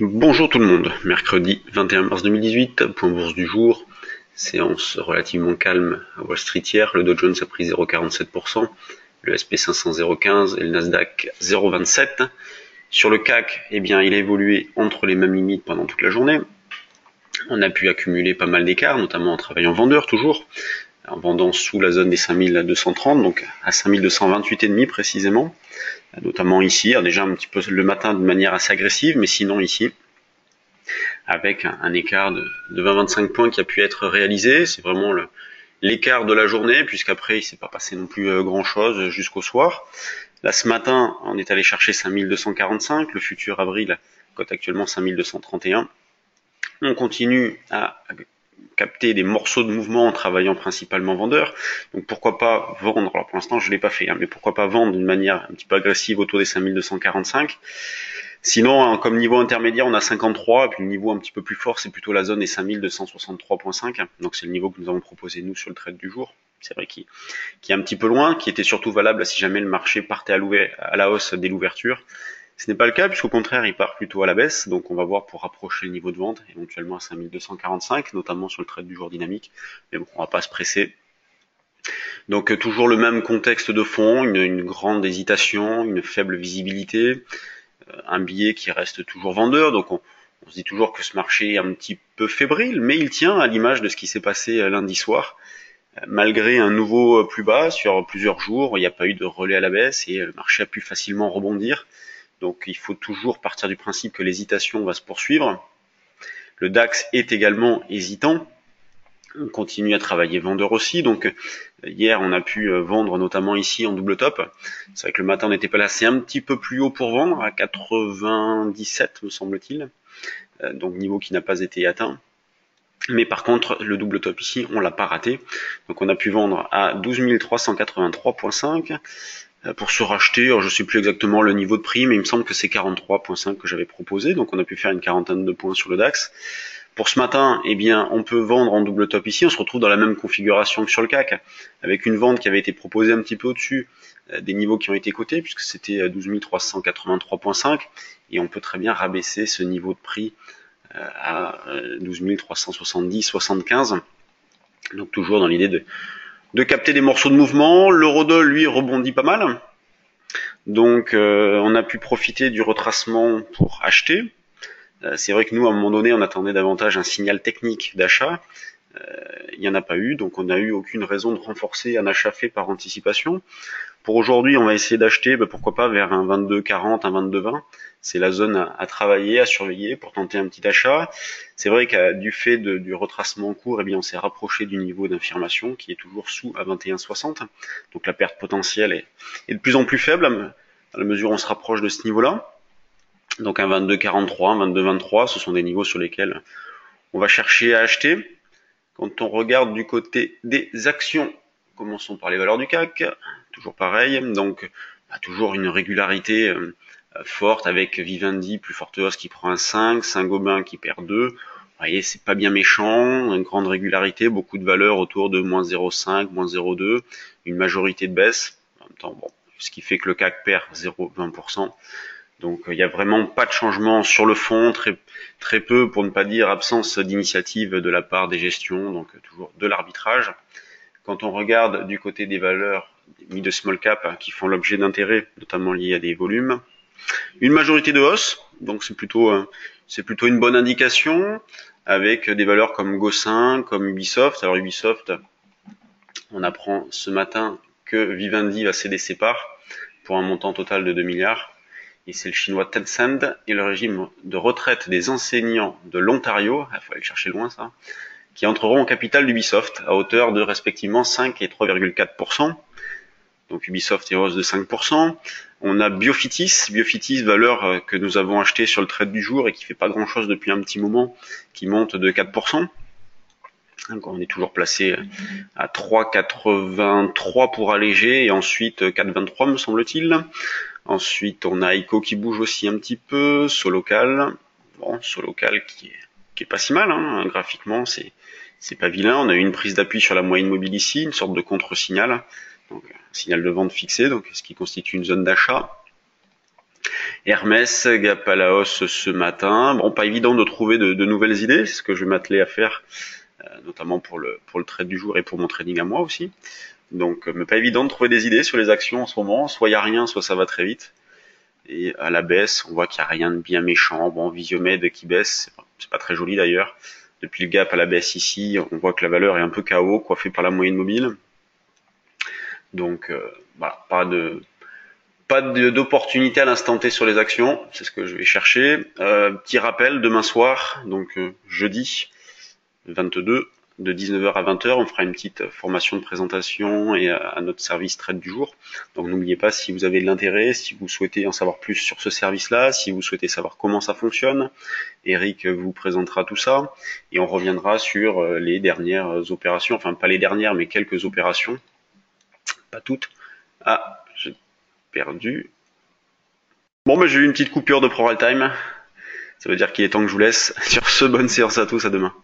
Bonjour tout le monde, mercredi 21 mars 2018, point bourse du jour, séance relativement calme à Wall Street hier, le Dow Jones a pris 0,47%, le SP 500 0,15 et le Nasdaq 0,27. Sur le CAC, eh bien, il a évolué entre les mêmes limites pendant toute la journée. On a pu accumuler pas mal d'écarts, notamment en travaillant vendeur toujours, en vendant sous la zone des 5230, donc à 5228,5 précisément, notamment ici, alors déjà un petit peu le matin de manière assez agressive, mais sinon ici, avec un écart de 20-25 points qui a pu être réalisé. C'est vraiment l'écart de la journée, puisqu'après il s'est pas passé non plus grand chose jusqu'au soir. Là ce matin, on est allé chercher 5245, le futur avril cote actuellement 5231. On continue à capter des morceaux de mouvement en travaillant principalement vendeur. Donc pourquoi pas vendre, alors pour l'instant je l'ai pas fait, mais pourquoi pas vendre d'une manière un petit peu agressive autour des 5245. Sinon, comme niveau intermédiaire, on a 53, et puis le niveau un petit peu plus fort, c'est plutôt la zone des 5263,5. Donc c'est le niveau que nous avons proposé nous sur le trade du jour. C'est vrai qu'il est un petit peu loin, qui était surtout valable si jamais le marché partait à la hausse dès l'ouverture. Ce n'est pas le cas, puisqu'au contraire, il part plutôt à la baisse. Donc on va voir pour rapprocher le niveau de vente, éventuellement à 5245, notamment sur le trade du jour dynamique. Mais bon, on va pas se presser. Donc toujours le même contexte de fond, une grande hésitation, une faible visibilité, un billet qui reste toujours vendeur, donc on se dit toujours que ce marché est un petit peu fébrile, mais il tient à l'image de ce qui s'est passé lundi soir. Malgré un nouveau plus bas sur plusieurs jours, il n'y a pas eu de relais à la baisse et le marché a pu facilement rebondir. Donc il faut toujours partir du principe que l'hésitation va se poursuivre. Le DAX est également hésitant. On continue à travailler vendeur aussi, donc hier on a pu vendre notamment ici en double top. C'est vrai que le matin on était placé un petit peu plus haut pour vendre, à 97 me semble-t-il, donc niveau qui n'a pas été atteint. Mais par contre le double top ici on l'a pas raté, donc on a pu vendre à 12 383,5 pour se racheter, alors je sais plus exactement le niveau de prix, mais il me semble que c'est 43,5 que j'avais proposé, donc on a pu faire une quarantaine de points sur le DAX. Pour ce matin, eh bien, on peut vendre en double top ici. On se retrouve dans la même configuration que sur le CAC, avec une vente qui avait été proposée un petit peu au-dessus des niveaux qui ont été cotés, puisque c'était 12 383,5, et on peut très bien rabaisser ce niveau de prix à 12 370,75. Donc toujours dans l'idée de capter des morceaux de mouvement. L'eurodoll, lui, rebondit pas mal. Donc on a pu profiter du retracement pour acheter. C'est vrai que nous, à un moment donné, on attendait davantage un signal technique d'achat. Il n'y en a pas eu, donc on n'a eu aucune raison de renforcer un achat fait par anticipation. Pour aujourd'hui, on va essayer d'acheter, pourquoi pas vers un 22,40, un 22,20. C'est la zone à travailler, à surveiller pour tenter un petit achat. C'est vrai que du fait du retracement en cours, eh bien, on s'est rapproché du niveau d'infirmation qui est toujours sous à 21,60. Donc la perte potentielle est de plus en plus faible à la mesure où on se rapproche de ce niveau-là. Donc un 22,43, un 22,23, ce sont des niveaux sur lesquels on va chercher à acheter. Quand on regarde du côté des actions, commençons par les valeurs du CAC, toujours pareil, donc toujours une régularité forte avec Vivendi, plus forte hausse qui prend un 5, Saint-Gobain qui perd 2. Vous voyez, c'est pas bien méchant, une grande régularité, beaucoup de valeurs autour de moins 0,5, moins 0,2, une majorité de baisse. En même temps, bon, ce qui fait que le CAC perd 0,20%. Donc il n'y a vraiment pas de changement sur le fond, très peu, pour ne pas dire absence d'initiative de la part des gestions, donc toujours de l'arbitrage. Quand on regarde du côté des valeurs mis de small cap qui font l'objet d'intérêts, notamment liés à des volumes, une majorité de hausse, donc c'est plutôt une bonne indication, avec des valeurs comme Gossin, comme Ubisoft. Alors Ubisoft, on apprend ce matin que Vivendi va céder ses parts pour un montant total de 2 milliards. Et c'est le chinois Tencent et le régime de retraite des enseignants de l'Ontario, il faut aller chercher loin ça, qui entreront au capital d'Ubisoft à hauteur de respectivement 5 et 3,4%. Donc Ubisoft est en hausse de 5%. On a Biofitis, valeur que nous avons achetée sur le trade du jour et qui fait pas grand chose depuis un petit moment, qui monte de 4%. Donc on est toujours placé à 3,83 pour alléger et ensuite 4,23 me semble-t-il. Ensuite, on a ICO qui bouge aussi un petit peu, Solocal. Bon, Solocal qui est pas si mal, hein. Graphiquement, c'est pas vilain. On a eu une prise d'appui sur la moyenne mobile ici, une sorte de contre-signal. Donc, un signal de vente fixé, donc ce qui constitue une zone d'achat. Hermès, gap à la hausse ce matin. Bon, pas évident de trouver de nouvelles idées, c'est ce que je vais m'atteler à faire, notamment pour le trade du jour et pour mon trading à moi aussi. Donc, mais pas évident de trouver des idées sur les actions en ce moment. Soit il y a rien, soit ça va très vite. Et à la baisse, on voit qu'il n'y a rien de bien méchant. Bon, Visiomed qui baisse, c'est pas très joli d'ailleurs. Depuis le gap à la baisse ici, on voit que la valeur est un peu KO, coiffée par la moyenne mobile. Donc voilà, pas d'opportunité à l'instant T sur les actions, c'est ce que je vais chercher. Petit rappel, demain soir, donc jeudi 22, de 19h à 20h, on fera une petite formation de présentation et à notre service trade du jour. Donc n'oubliez pas, si vous avez de l'intérêt, si vous souhaitez en savoir plus sur ce service-là, si vous souhaitez savoir comment ça fonctionne, Eric vous présentera tout ça et on reviendra sur les dernières opérations, enfin pas les dernières mais quelques opérations, pas toutes. Ah, j'ai perdu. Bon, j'ai eu une petite coupure de ProRealTime. Ça veut dire qu'il est temps que je vous laisse. Sur ce, bonne séance à tous, à demain.